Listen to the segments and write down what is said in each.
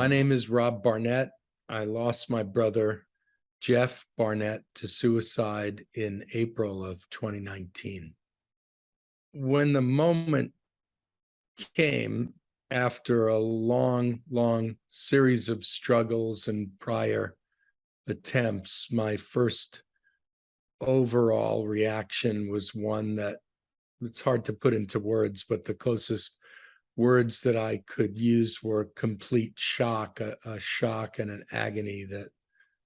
My name is Rob Barnett. I lost my brother, Jeff Barnett, to suicide in April of 2019. When the moment came after a long, long series of struggles and prior attempts, my first overall reaction was one that it's hard to put into words, but the closest words that I could use were complete shock, a shock and an agony that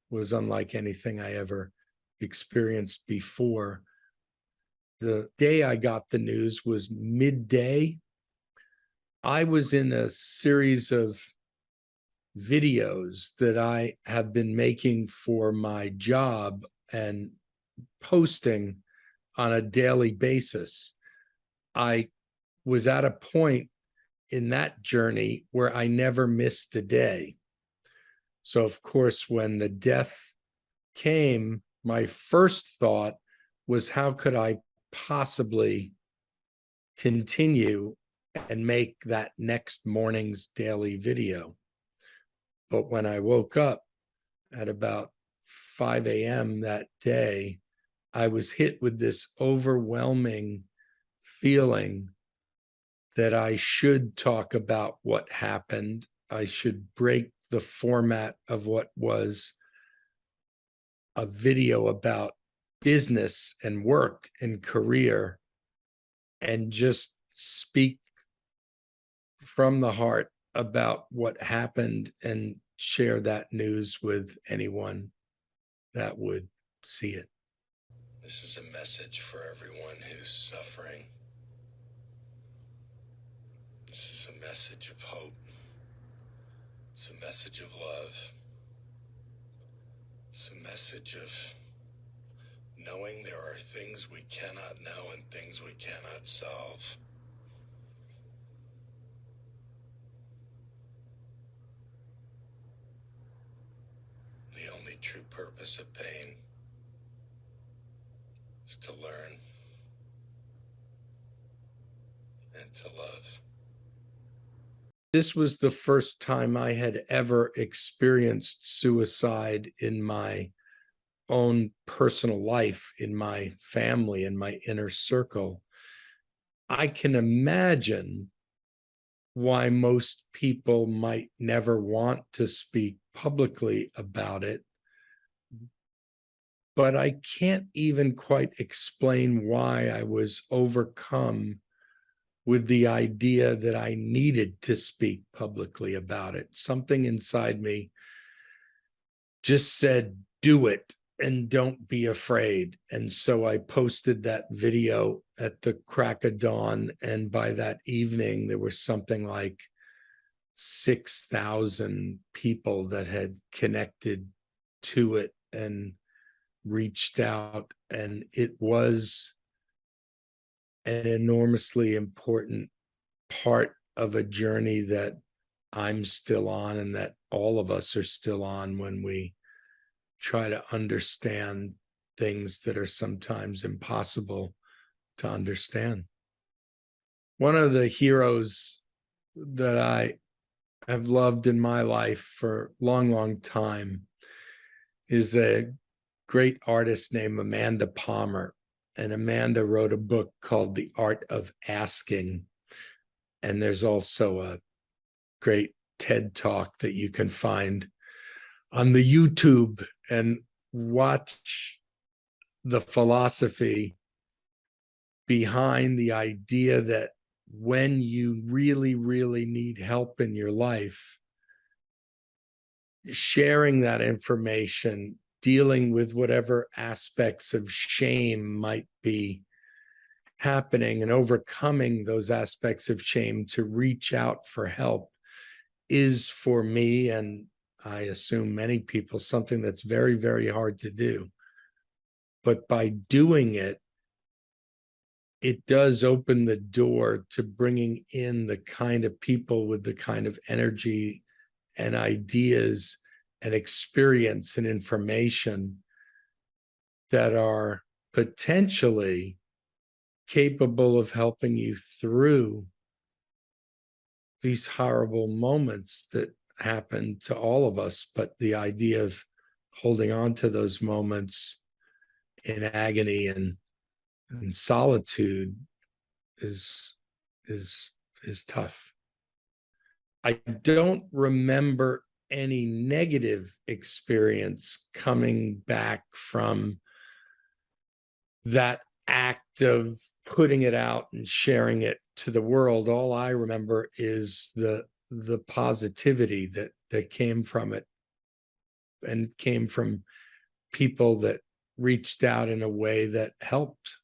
was unlike anything I ever experienced before. The day I got the news was midday. I was in a series of videos that I have been making for my job and posting on a daily basis. I was at a point in that journey where I never missed a day. So, of course, when the death came, my first thought was, how could I possibly continue and make that next morning's daily video? But when I woke up at about 5 a.m. that day, I was hit with this overwhelming feeling that I should talk about what happened. I should break the format of what was a video about business and work and career and just speak from the heart about what happened and share that news with anyone that would see it. This is a message for everyone who's suffering. This is a message of hope. It's a message of love. It's a message of knowing there are things we cannot know and things we cannot solve. The only true purpose of pain is to learn and to love. This was the first time I had ever experienced suicide in my own personal life, in my family, in my inner circle. I can imagine why most people might never want to speak publicly about it, but I can't even quite explain why I was overcome with the idea that I needed to speak publicly about it. Something inside me just said, do it and don't be afraid. And so I posted that video at the crack of dawn. And by that evening, there was something like 6,000 people that had connected to it and reached out. And it was an enormously important part of a journey that I'm still on and that all of us are still on when we try to understand things that are sometimes impossible to understand. One of the heroes that I have loved in my life for a long, long time is a great artist named Amanda Palmer. And Amanda wrote a book called The Art of Asking. And there's also a great TED Talk that you can find on the YouTube and watch the philosophy behind the idea that when you really, really need help in your life, sharing that information, dealing with whatever aspects of shame might be happening and overcoming those aspects of shame to reach out for help is, for me, and I assume many people, something that's very, very hard to do. But by doing it, it does open the door to bringing in the kind of people with the kind of energy and ideas and experience and information that are potentially capable of helping you through these horrible moments that happen to all of us, but the idea of holding on to those moments in agony and solitude is is is tough. I don't remember any negative experience coming back from that act of putting it out and sharing it to the world. All I remember is the positivity that came from it, and came from people that reached out in a way that helped.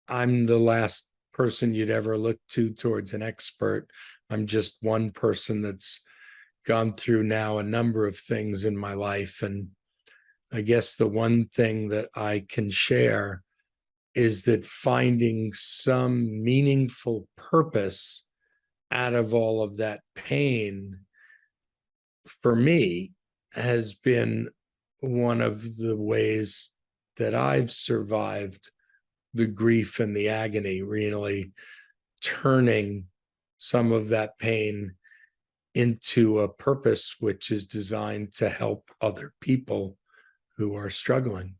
I'm the last person you'd ever look to towards an expert. I'm just one person that's gone through now a number of things in my life. And I guess the one thing that I can share is that finding some meaningful purpose out of all of that pain, for me, has been one of the ways that I've survived the grief and the agony, really turning some of that pain into a purpose which is designed to help other people who are struggling.